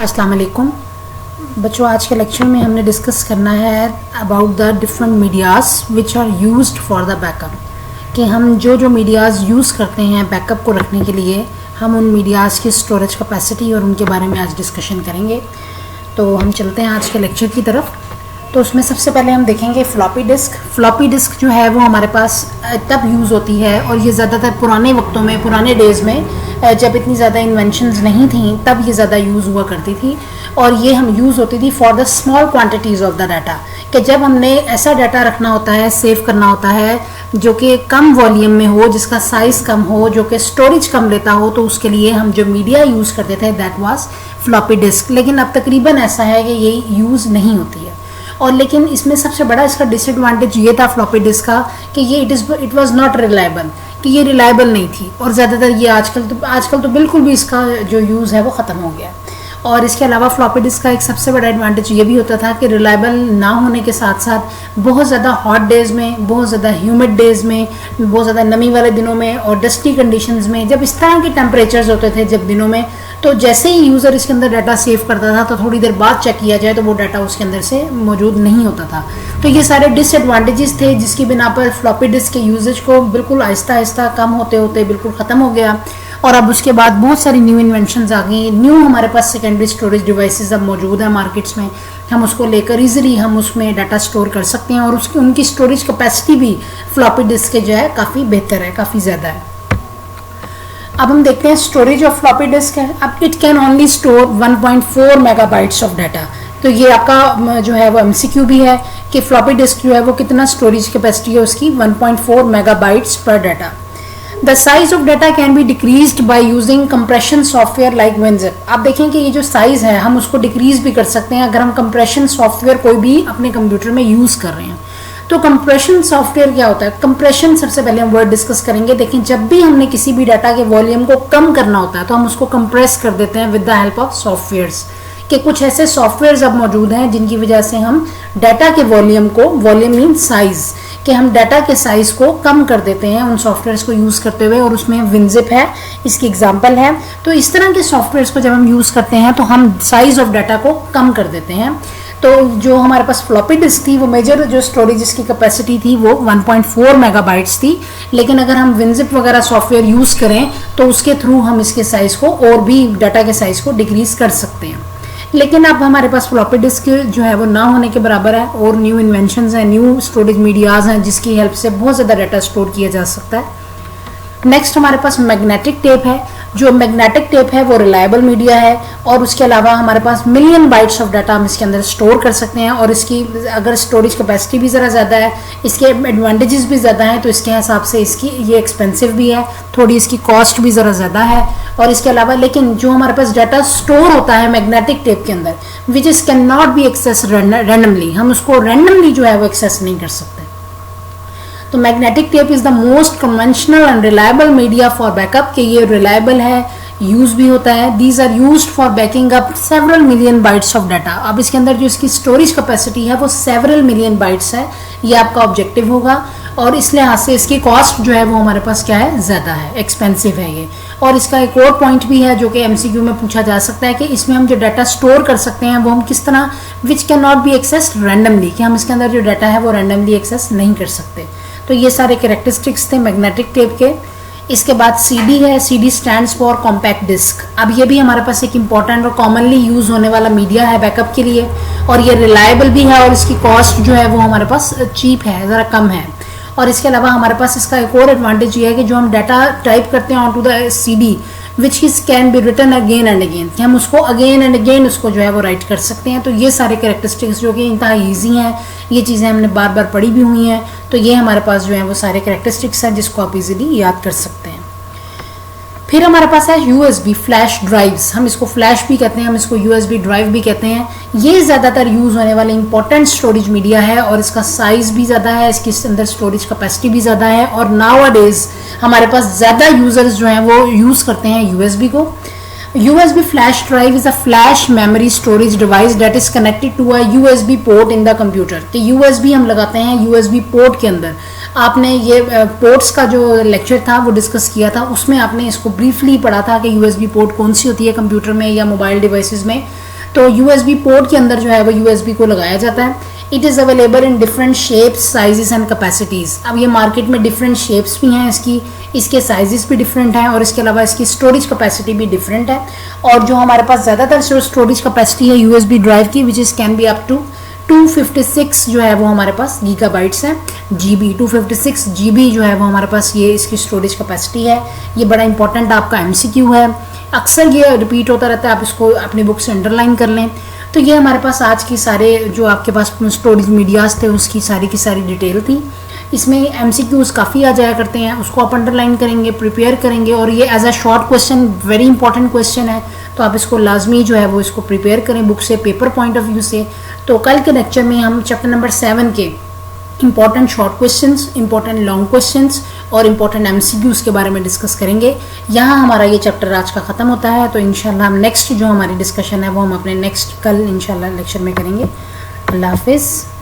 अस्सलाम वालेकुम बच्चों, आज के लेक्चर में हमने डिस्कस करना है about the different medias which are used for the backup. कि हम जो मीडियाज़ यूज़ करते हैं बैकअप को रखने के लिए, हम उन मीडियाज़ की स्टोरेज कैपेसिटी और उनके बारे में आज डिस्कशन करेंगे। तो हम चलते हैं आज के लेक्चर की तरफ। तो उसमें सबसे पहले हम देखेंगे फ्लॉपी डिस्क। फ्लॉपी डिस्क जो है वो हमारे पास तब यूज़ होती है, और ये ज़्यादातर पुराने वक्तों में, पुराने डेज़ में जब इतनी ज़्यादा इन्वेंशंस नहीं थी तब ये ज़्यादा यूज़ हुआ करती थी। और ये हम यूज़ होती थी for the small quantities of the data, कि जब हमने ऐसा डाटा रखना होता है, सेव करना होता है जो कि कम वॉल्यूम में हो, जिसका साइज़ कम हो, जो कि स्टोरेज कम लेता हो, तो उसके लिए हम जो मीडिया यूज़ करते थे दैट वाज फ्लॉपी डिस्क। लेकिन अब तकरीबन ऐसा है कि ये यूज़ नहीं होती है। और लेकिन इसमें सबसे बड़ा इसका डिसएडवांटेज ये था फ्लॉपी डिस्क का कि ये इट वाज नॉट रिलायबल, कि ये रिलायबल नहीं थी। और ज़्यादातर ये आजकल तो बिल्कुल भी इसका जो यूज़ है वो ख़त्म हो गया। और इसके अलावा फ्लॉपी डिस्क का एक सबसे बड़ा एडवांटेज ये भी होता था कि रिलायबल ना होने के साथ साथ बहुत ज़्यादा हॉट डेज़ में, बहुत ज़्यादा ह्यूमिड डेज़ में, बहुत ज़्यादा नमी वाले दिनों में और डस्टी कंडीशंस में, जब इस तरह के टेम्परेचर्स होते थे जब दिनों में, तो जैसे ही यूज़र इसके अंदर डाटा सेव करता था तो थोड़ी देर बाद चेक किया जाए तो वो डाटा उसके अंदर से मौजूद नहीं होता था। तो ये सारे डिसएडवांटेजेस थे जिसकी बिना पर फ्लॉपी डिस्क के यूजेज को बिल्कुल आहिस्ता आहिस्ता कम होते होते बिल्कुल ख़त्म हो गया। और अब उसके बाद बहुत सारी न्यू इन्वेंशंस आ गई, न्यू हमारे पास सेकेंडरी स्टोरेज डिवाइसेस अब मौजूद है मार्केट्स में। हम उसको लेकर इजीली हम उसमें डाटा स्टोर कर सकते हैं, और उसकी उनकी स्टोरेज कैपेसिटी भी फ्लॉपी डिस्क के जो है काफ़ी बेहतर है, काफ़ी ज़्यादा है। अब हम देखते हैं स्टोरेज ऑफ फ्लॉपी डिस्क है। अब it can only store 1.4 megabytes of data. तो ये आपका जो है वो एमसीक्यू भी है कि फ्लॉपी डिस्क जो है वो कितना स्टोरेज कैपेसिटी है उसकी, 1.4 मेगाबाइट्स पर data. The size of data can be decreased by using compression software like WinZip। आप देखें कि ये जो साइज़ है हम उसको डिक्रीज भी कर सकते हैं अगर हम कंप्रेशन सॉफ्टवेयर कोई भी अपने कंप्यूटर में यूज़ कर रहे हैं। तो कंप्रेशन सॉफ्टवेयर क्या होता है? कंप्रेशन सबसे पहले हम वर्ड डिस्कस करेंगे। देखिए, जब भी हमने किसी भी डाटा के वॉल्यूम को कम करना होता है तो हम उसको कंप्रेस कर देते हैं with the help of softwares. कि कुछ ऐसे सॉफ्टवेयर्स अब मौजूद हैं जिनकी वजह से हम डाटा के वॉल्यूम को, वॉल्यूम मीन साइज, कि हम डाटा के साइज को कम कर देते हैं उन सॉफ्टवेयर्स को यूज़ करते हुए। और उसमें विनजिप है, इसकी एग्जांपल है। तो इस तरह के सॉफ्टवेयर्स को जब हम यूज़ करते हैं तो हम साइज ऑफ डाटा को कम कर देते हैं। तो जो हमारे पास फ्लॉपी डिस्क थी वो मेजर जो स्टोरेज इसकी कैपेसिटी थी वो 1.4 मेगाबाइट्स थी। लेकिन अगर हम विनजिप वगैरह सॉफ्टवेयर यूज़ करें तो उसके थ्रू हम इसके साइज़ को और भी, डाटा के साइज़ को डिक्रीज कर सकते हैं। लेकिन अब हमारे पास फ्लॉपी डिस्क जो है वो ना होने के बराबर है, और न्यू इन्वेंशंस हैं, न्यू स्टोरेज मीडियाज़ हैं जिसकी हेल्प से बहुत ज़्यादा डाटा स्टोर किया जा सकता है। नेक्स्ट हमारे पास मैग्नेटिक टेप है। जो मैग्नेटिक टेप है वो रिलायबल मीडिया है, और उसके अलावा हमारे पास मिलियन बाइट्स ऑफ डाटा हम इसके अंदर स्टोर कर सकते हैं। और इसकी अगर स्टोरेज कैपेसिटी भी ज़रा ज़्यादा है, इसके एडवांटेजेस भी ज़्यादा हैं, तो इसके हिसाब से इसकी ये एक्सपेंसिव भी है, थोड़ी इसकी कॉस्ट भी ज़रा ज़्यादा है। और इसके अलावा लेकिन जो हमारे पास डाटा स्टोर होता है मैग्नेटिक टेप के अंदर, which is can not be access randomly, हम उसको रैंडमली जो है वो एक्सेस नहीं कर सकते। तो magnetic tape is the most conventional and reliable media for backup, कि ये रिलायबल है, यूज़ भी होता है। These are used for backing up several million bytes of data. अब इसके अंदर जो इसकी स्टोरेज कैपेसिटी है वो सेवरल मिलियन बाइट्स है, ये आपका ऑब्जेक्टिव होगा। और इस लिहाज से इसकी कॉस्ट जो है वो हमारे पास क्या है, ज़्यादा है, एक्सपेंसिव है ये। और इसका एक और पॉइंट भी है जो कि एमसीक्यू में पूछा जा सकता है कि इसमें हम जो डाटा स्टोर कर सकते हैं वो हम किस तरह, which can not be access randomly, कि हम इसके अंदर जो डाटा है वो रैंडमली एक्सेस नहीं कर सकते। तो ये सारे कैरेक्टरिस्टिक्स थे मैग्नेटिक टेप के। इसके बाद सीडी है। CD stands for compact disc. अब ये भी हमारे पास एक इंपॉर्टेंट और कॉमनली यूज होने वाला मीडिया है बैकअप के लिए, और ये रिलायबल भी है, और इसकी कॉस्ट जो है वो हमारे पास चीप है, ज़रा कम है। और इसके अलावा हमारे पास इसका एक और एडवांटेज ये है कि जो हम डाटा टाइप करते हैं on to the CD, which is can be written again and again, कि हम उसको अगेन एंड अगेन उसको जो है वो राइट कर सकते हैं। तो ये सारे कैरेक्टरिस्टिक्स जो कि इंतहा ईजी हैं, ये चीज़ें हमने बार बार पढ़ी भी हुई हैं। तो ये हमारे पास जो है वो सारे कैरेक्टरिस्टिक्स हैं जिसको आप इजीली याद कर सकते हैं। फिर हमारे पास है यूएसबी फ्लैश ड्राइव्स। हम इसको फ्लैश भी कहते हैं, हम इसको यूएसबी ड्राइव भी कहते हैं। ये ज़्यादातर यूज़ होने वाले इंपॉर्टेंट स्टोरेज मीडिया है, और इसका साइज़ भी ज़्यादा है, इसके अंदर स्टोरेज कैपेसिटी भी ज़्यादा है। और नाउअडेज हमारे पास ज़्यादा यूज़र्स जो हैं वो यूज़ करते हैं यूएसबी को। USB flash drive is a flash memory storage device that is connected to a USB port in the computer। कि USB हम लगाते हैं USB पोर्ट के अंदर। आपने ये पोर्ट्स का जो लेक्चर था वो डिस्कस किया था, उसमें आपने इसको ब्रीफली पढ़ा था कि USB पोर्ट कौन सी होती है कंप्यूटर में या मोबाइल डिवाइसेस में। तो यूएसबी पोर्ट के अंदर जो है वो यूएसबी को लगाया जाता है। It is available in different shapes, sizes and capacities. अब ये मार्केट में डिफरेंट शेप्स भी हैं इसकी, इसके साइजेस भी डिफरेंट हैं और इसके अलावा इसकी स्टोरेज कैपेसिटी भी डिफरेंट है। और जो हमारे पास ज़्यादातर स्टोरेज कैपेसिटी है यूएसबी ड्राइव की, which is can be up to 256 जो है वो हमारे पास गीगाबाइट्स है। जीबी 256 जीबी जो है वो हमारे पास ये इसकी स्टोरेज कैपेसिटी है। ये बड़ा इंपॉर्टेंट आपका एमसीक्यू है, अक्सर ये रिपीट होता रहता है, आप इसको अपनी बुक से अंडरलाइन कर लें। तो ये हमारे पास आज की सारे जो आपके पास स्टोरेज मीडियाज थे उसकी सारी की सारी डिटेल थी। इसमें एमसीक्यूज काफ़ी आ जाया करते हैं, उसको आप अंडरलाइन करेंगे, प्रिपेयर करेंगे और ये as a short question very important question है, तो आप इसको लाजमी जो है वो इसको प्रिपेयर करें बुक से, पेपर पॉइंट ऑफ व्यू से। तो कल के लेक्चर में हम चैप्टर नंबर 7 के important short questions, important long questions और इंपॉर्टेंट एमसीक्यूज के बारे में डिस्कस करेंगे। यहाँ हमारा ये चैप्टर आज का ख़त्म होता है। तो इंशाल्लाह हम नेक्स्ट जो हमारी डिस्कशन है वो हम अपने नेक्स्ट कल इंशाल्लाह लेक्चर में करेंगे। अल्लाह हाफिज़।